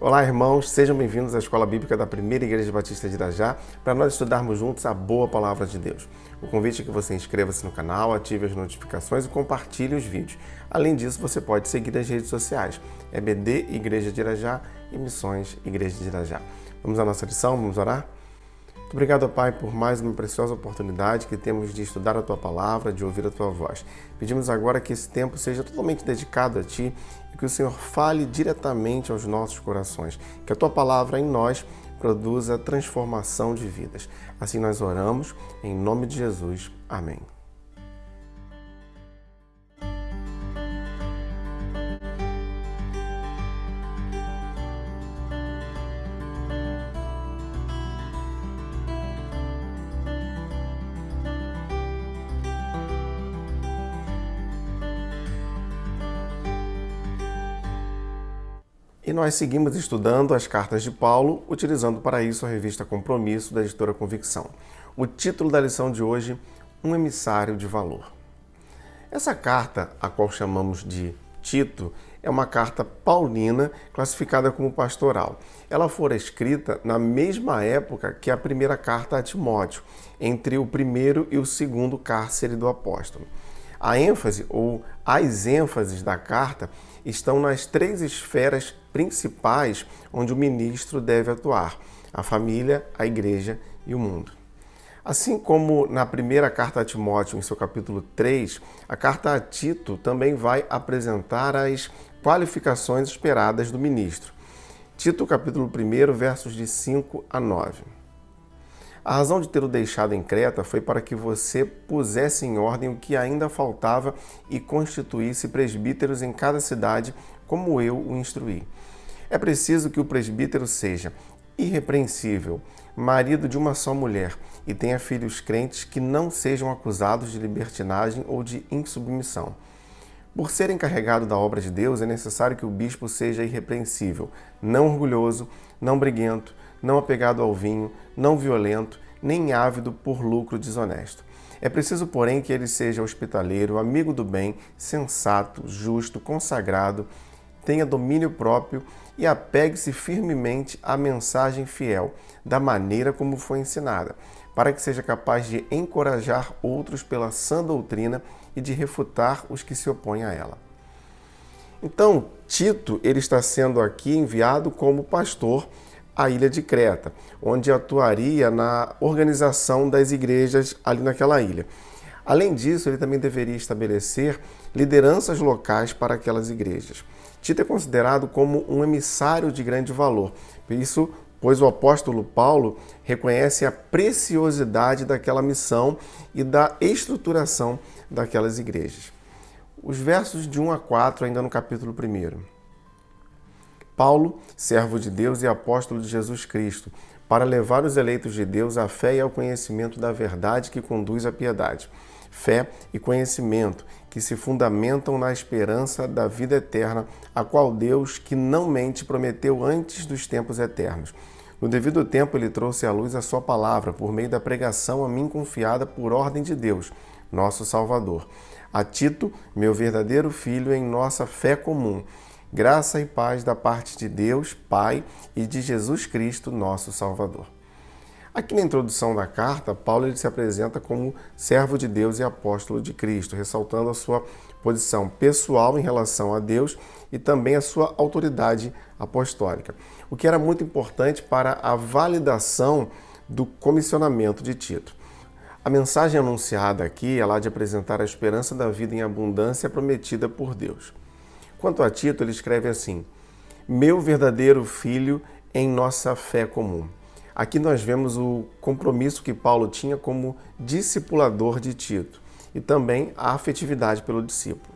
Olá, irmãos, sejam bem-vindos à Escola Bíblica da Primeira Igreja Batista de Irajá, para nós estudarmos juntos a boa palavra de Deus. O convite é que você inscreva-se no canal, ative as notificações e compartilhe os vídeos. Além disso, você pode seguir as redes sociais, EBD Igreja de Irajá e Missões Igreja de Irajá. Vamos à nossa lição, vamos orar? Muito obrigado, Pai, por mais uma preciosa oportunidade que temos de estudar a Tua Palavra, de ouvir a Tua voz. Pedimos agora que esse tempo seja totalmente dedicado a Ti e que o Senhor fale diretamente aos nossos corações, que a Tua Palavra em nós produza transformação de vidas. Assim nós oramos, em nome de Jesus. Amém. E nós seguimos estudando as cartas de Paulo, utilizando para isso a revista Compromisso, da editora Convicção. O título da lição de hoje, Um Emissário de Valor. Essa carta, a qual chamamos de Tito, é uma carta paulina classificada como pastoral. Ela fora escrita na mesma época que a primeira carta a Timóteo, entre o primeiro e o segundo cárcere do apóstolo. A ênfase, ou as ênfases da carta, estão nas três esferas principais onde o ministro deve atuar: a família, a igreja e o mundo. Assim como na primeira carta a Timóteo, em seu capítulo 3, a carta a Tito também vai apresentar as qualificações esperadas do ministro. Tito, capítulo 1, versos de 5 a 9. A razão de tê-lo deixado em Creta foi para que você pusesse em ordem o que ainda faltava e constituísse presbíteros em cada cidade, como eu o instruí. É preciso que o presbítero seja irrepreensível, marido de uma só mulher, e tenha filhos crentes que não sejam acusados de libertinagem ou de insubmissão. Por ser encarregado da obra de Deus, é necessário que o bispo seja irrepreensível, não orgulhoso, não briguento, não apegado ao vinho, não violento, nem ávido por lucro desonesto. É preciso, porém, que ele seja hospitaleiro, amigo do bem, sensato, justo, consagrado, tenha domínio próprio e apegue-se firmemente à mensagem fiel, da maneira como foi ensinada, para que seja capaz de encorajar outros pela sã doutrina e de refutar os que se opõem a ela. Então, Tito, ele está sendo aqui enviado como pastor à ilha de Creta, onde atuaria na organização das igrejas ali naquela ilha. Além disso, ele também deveria estabelecer lideranças locais para aquelas igrejas. Tito é considerado como um emissário de grande valor. Isso, pois o apóstolo Paulo reconhece a preciosidade daquela missão e da estruturação daquelas igrejas. Os versos de 1 a 4, ainda no capítulo 1. Paulo, servo de Deus e apóstolo de Jesus Cristo, para levar os eleitos de Deus à fé e ao conhecimento da verdade que conduz à piedade. Fé e conhecimento que se fundamentam na esperança da vida eterna, a qual Deus, que não mente, prometeu antes dos tempos eternos. No devido tempo, ele trouxe à luz a sua palavra, por meio da pregação a mim confiada por ordem de Deus, nosso Salvador. A Tito, meu verdadeiro filho em nossa fé comum, graça e paz da parte de Deus, Pai, e de Jesus Cristo, nosso Salvador. Aqui na introdução da carta, Paulo ele se apresenta como servo de Deus e apóstolo de Cristo, ressaltando a sua posição pessoal em relação a Deus e também a sua autoridade apostólica, o que era muito importante para a validação do comissionamento de Tito. A mensagem anunciada aqui é lá de apresentar a esperança da vida em abundância prometida por Deus. Quanto a Tito, ele escreve assim: meu verdadeiro filho em nossa fé comum. Aqui nós vemos o compromisso que Paulo tinha como discipulador de Tito e também a afetividade pelo discípulo.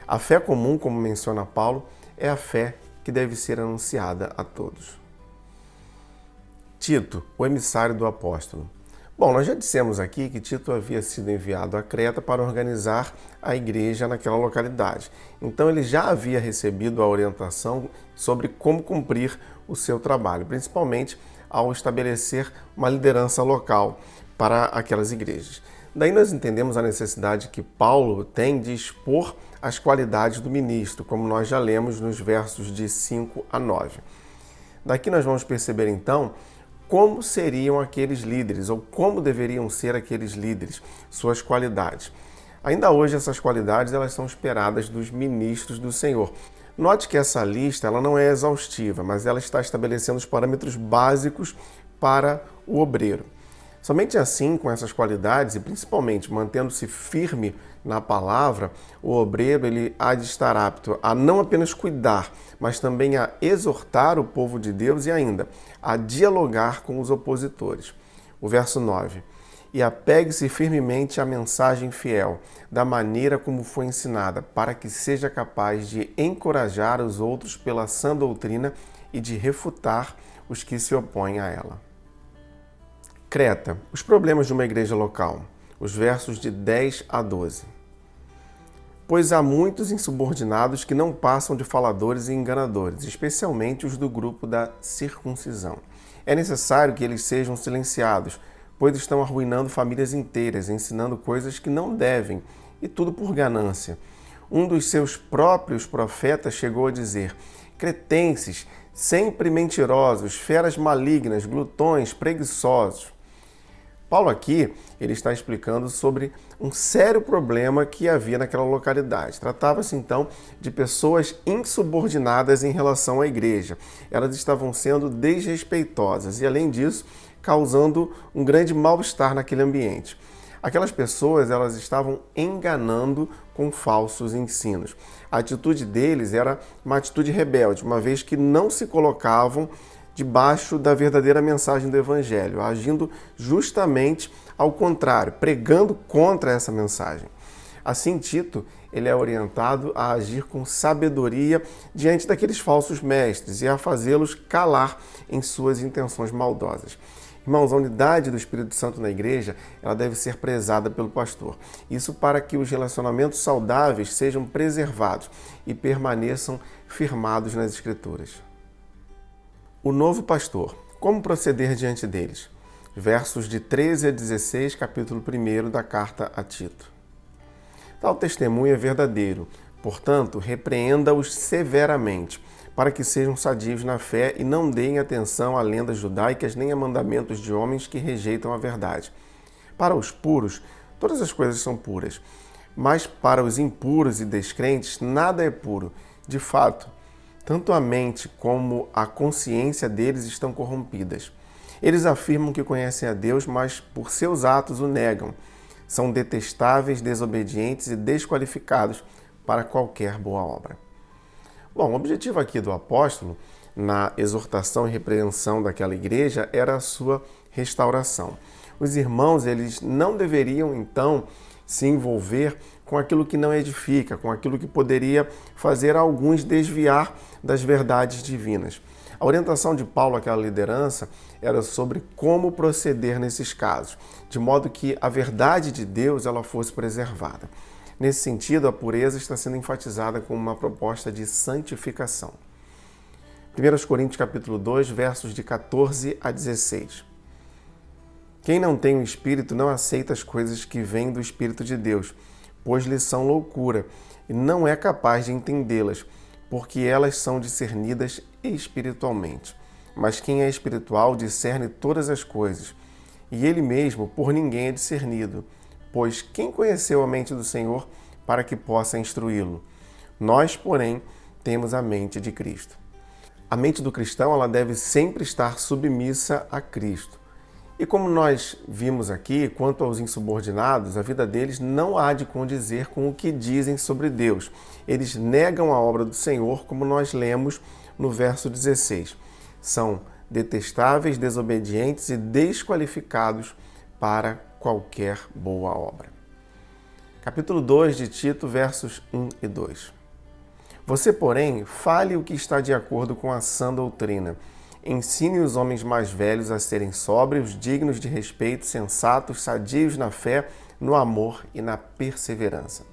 A fé comum, como menciona Paulo, é a fé que deve ser anunciada a todos. Tito, o emissário do apóstolo. Bom, nós já dissemos aqui que Tito havia sido enviado a Creta para organizar a igreja naquela localidade. Então ele já havia recebido a orientação sobre como cumprir o seu trabalho, principalmente ao estabelecer uma liderança local para aquelas igrejas. Daí nós entendemos a necessidade que Paulo tem de expor as qualidades do ministro, como nós já lemos nos versos de 5 a 9. Daqui nós vamos perceber então como seriam aqueles líderes, ou como deveriam ser aqueles líderes, suas qualidades. Ainda hoje essas qualidades elas são esperadas dos ministros do Senhor. Note que essa lista ela não é exaustiva, mas ela está estabelecendo os parâmetros básicos para o obreiro. Somente assim, com essas qualidades e principalmente mantendo-se firme na palavra, o obreiro ele há de estar apto a não apenas cuidar, mas também a exortar o povo de Deus e ainda a dialogar com os opositores. O verso 9. E apegue-se firmemente à mensagem fiel, da maneira como foi ensinada, para que seja capaz de encorajar os outros pela sã doutrina e de refutar os que se opõem a ela. Creta, os problemas de uma igreja local, os versos de 10 a 12. Pois há muitos insubordinados que não passam de faladores e enganadores, especialmente os do grupo da circuncisão. É necessário que eles sejam silenciados, pois estão arruinando famílias inteiras, ensinando coisas que não devem, e tudo por ganância. Um dos seus próprios profetas chegou a dizer: cretenses, sempre mentirosos, feras malignas, glutões, preguiçosos. Paulo aqui ele está explicando sobre um sério problema que havia naquela localidade. Tratava-se então de pessoas insubordinadas em relação à igreja. Elas estavam sendo desrespeitosas e, além disso, causando um grande mal-estar naquele ambiente. Aquelas pessoas elas estavam enganando com falsos ensinos. A atitude deles era uma atitude rebelde, uma vez que não se colocavam debaixo da verdadeira mensagem do Evangelho, agindo justamente ao contrário, pregando contra essa mensagem. Assim, Tito ele é orientado a agir com sabedoria diante daqueles falsos mestres e a fazê-los calar em suas intenções maldosas. Irmãos, a unidade do Espírito Santo na igreja ela deve ser prezada pelo pastor. Isso para que os relacionamentos saudáveis sejam preservados e permaneçam firmados nas Escrituras. O novo pastor, como proceder diante deles? Versos de 13 a 16, capítulo 1 da carta a Tito. Tal testemunho é verdadeiro, portanto, repreenda-os severamente, para que sejam sadios na fé e não deem atenção a lendas judaicas nem a mandamentos de homens que rejeitam a verdade. Para os puros, todas as coisas são puras, mas para os impuros e descrentes, nada é puro. De fato, tanto a mente como a consciência deles estão corrompidas. Eles afirmam que conhecem a Deus, mas por seus atos o negam. São detestáveis, desobedientes e desqualificados para qualquer boa obra. Bom, o objetivo aqui do apóstolo, na exortação e repreensão daquela igreja, era a sua restauração. Os irmãos, eles não deveriam, então, se envolver com aquilo que não edifica, com aquilo que poderia fazer alguns desviar das verdades divinas. A orientação de Paulo àquela liderança era sobre como proceder nesses casos, de modo que a verdade de Deus ela fosse preservada. Nesse sentido, a pureza está sendo enfatizada com uma proposta de santificação. 1 Coríntios capítulo 2, versos de 14 a 16. Quem não tem o Espírito não aceita as coisas que vêm do Espírito de Deus, pois lhes são loucura, e não é capaz de entendê-las, porque elas são discernidas espiritualmente. Mas quem é espiritual discerne todas as coisas, e ele mesmo por ninguém é discernido. Pois quem conheceu a mente do Senhor para que possa instruí-lo? Nós, porém, temos a mente de Cristo. A mente do cristão ela deve sempre estar submissa a Cristo. E como nós vimos aqui, quanto aos insubordinados, a vida deles não há de condizer com o que dizem sobre Deus. Eles negam a obra do Senhor, como nós lemos no verso 16. São detestáveis, desobedientes e desqualificados para qualquer boa obra. Capítulo 2 de Tito, versos 1 e 2. Você, porém, fale o que está de acordo com a sã doutrina. Ensine os homens mais velhos a serem sóbrios, dignos de respeito, sensatos, sadios na fé, no amor e na perseverança.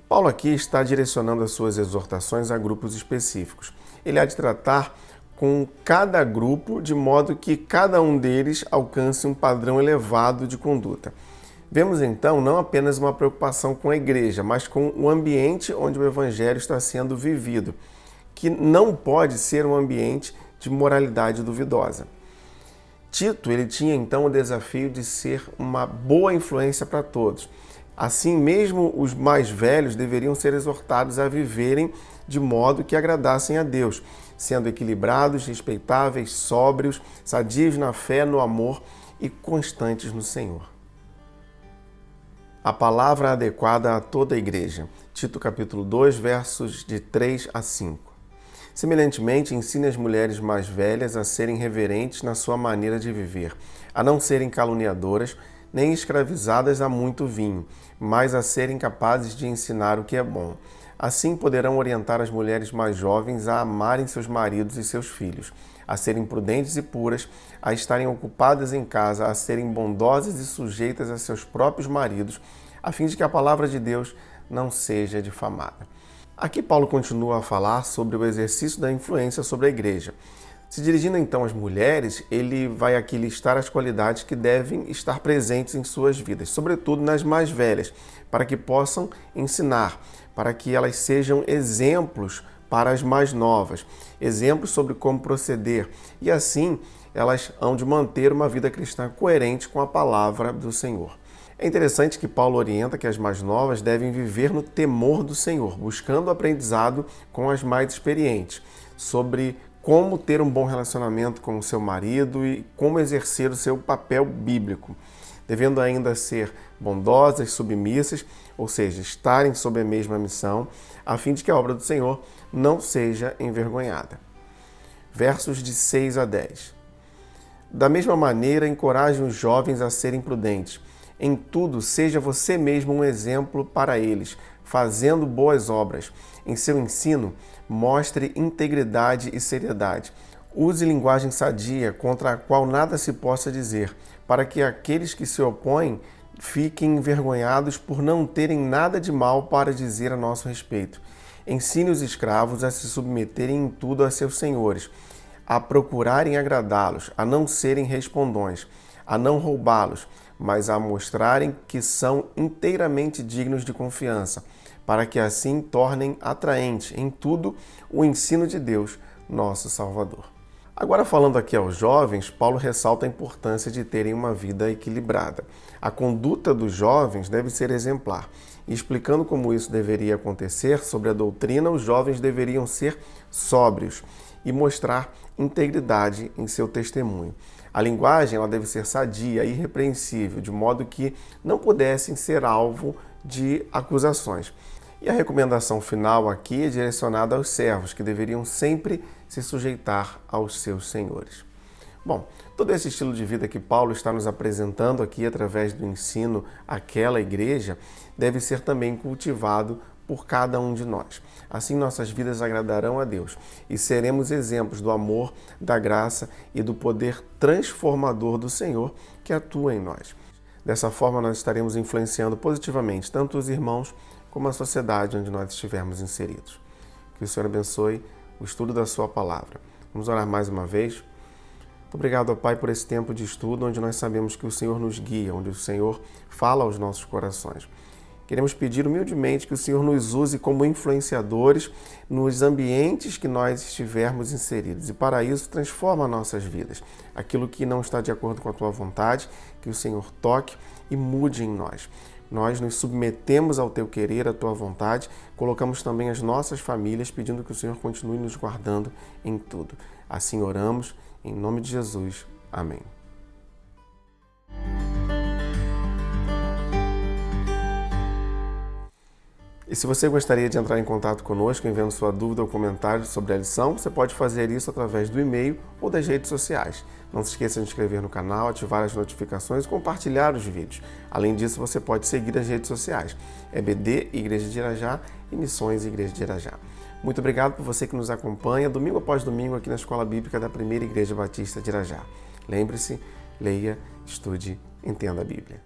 Paulo aqui está direcionando as suas exortações a grupos específicos. Ele há de tratar com cada grupo de modo que cada um deles alcance um padrão elevado de conduta. Vemos então não apenas uma preocupação com a igreja, mas com o ambiente onde o evangelho está sendo vivido, que não pode ser um ambiente de moralidade duvidosa. Tito, ele tinha então o desafio de ser uma boa influência para todos. Assim, mesmo os mais velhos deveriam ser exortados a viverem de modo que agradassem a Deus, sendo equilibrados, respeitáveis, sóbrios, sadios na fé, no amor e constantes no Senhor. A palavra adequada a toda a igreja. Tito capítulo 2, versos de 3 a 5. Semelhantemente, ensine as mulheres mais velhas a serem reverentes na sua maneira de viver, a não serem caluniadoras, nem escravizadas a muito vinho, mas a serem capazes de ensinar o que é bom. Assim poderão orientar as mulheres mais jovens a amarem seus maridos e seus filhos, a serem prudentes e puras, a estarem ocupadas em casa, a serem bondosas e sujeitas a seus próprios maridos, a fim de que a palavra de Deus não seja difamada. Aqui Paulo continua a falar sobre o exercício da influência sobre a igreja. Se dirigindo então às mulheres, ele vai aqui listar as qualidades que devem estar presentes em suas vidas, sobretudo nas mais velhas, para que possam ensinar, para que elas sejam exemplos para as mais novas, exemplos sobre como proceder, e assim elas hão de manter uma vida cristã coerente com a palavra do Senhor. É interessante que Paulo orienta que as mais novas devem viver no temor do Senhor, buscando aprendizado com as mais experientes, sobre como ter um bom relacionamento com o seu marido e como exercer o seu papel bíblico, devendo ainda ser bondosas, submissas, ou seja, estarem sob a mesma missão, a fim de que a obra do Senhor não seja envergonhada. Versos de 6 a 10. Da mesma maneira, encorajem os jovens a serem prudentes. Em tudo, seja você mesmo um exemplo para eles, fazendo boas obras. Em seu ensino, mostre integridade e seriedade. Use linguagem sadia, contra a qual nada se possa dizer, para que aqueles que se opõem fiquem envergonhados por não terem nada de mal para dizer a nosso respeito. Ensine os escravos a se submeterem em tudo a seus senhores, a procurarem agradá-los, a não serem respondões, a não roubá-los, mas a mostrarem que são inteiramente dignos de confiança, para que assim tornem atraente em tudo o ensino de Deus, nosso Salvador. Agora, falando aqui aos jovens, Paulo ressalta a importância de terem uma vida equilibrada. A conduta dos jovens deve ser exemplar. E explicando como isso deveria acontecer sobre a doutrina, os jovens deveriam ser sóbrios e mostrar integridade em seu testemunho. A linguagem ela deve ser sadia e irrepreensível, de modo que não pudessem ser alvo de acusações. E a recomendação final aqui é direcionada aos servos, que deveriam sempre se sujeitar aos seus senhores. Bom, todo esse estilo de vida que Paulo está nos apresentando aqui através do ensino àquela igreja deve ser também cultivado por cada um de nós. Assim nossas vidas agradarão a Deus e seremos exemplos do amor, da graça e do poder transformador do Senhor que atua em nós. Dessa forma nós estaremos influenciando positivamente tanto os irmãos como a sociedade onde nós estivermos inseridos. Que o Senhor abençoe o estudo da sua palavra. Vamos orar mais uma vez. Muito obrigado, ó Pai, por esse tempo de estudo onde nós sabemos que o Senhor nos guia, onde o Senhor fala aos nossos corações. Queremos pedir humildemente que o Senhor nos use como influenciadores nos ambientes que nós estivermos inseridos. E para isso, transforma nossas vidas. Aquilo que não está de acordo com a Tua vontade, que o Senhor toque e mude em nós. Nós nos submetemos ao Teu querer, à Tua vontade. Colocamos também as nossas famílias, pedindo que o Senhor continue nos guardando em tudo. Assim oramos, em nome de Jesus. Amém. E se você gostaria de entrar em contato conosco enviando sua dúvida ou comentário sobre a lição, você pode fazer isso através do e-mail ou das redes sociais. Não se esqueça de se inscrever no canal, ativar as notificações e compartilhar os vídeos. Além disso, você pode seguir as redes sociais. EBD, Igreja de Irajá e Missões Igreja de Irajá. Muito obrigado por você que nos acompanha domingo após domingo aqui na Escola Bíblica da Primeira Igreja Batista de Irajá. Lembre-se, leia, estude, entenda a Bíblia.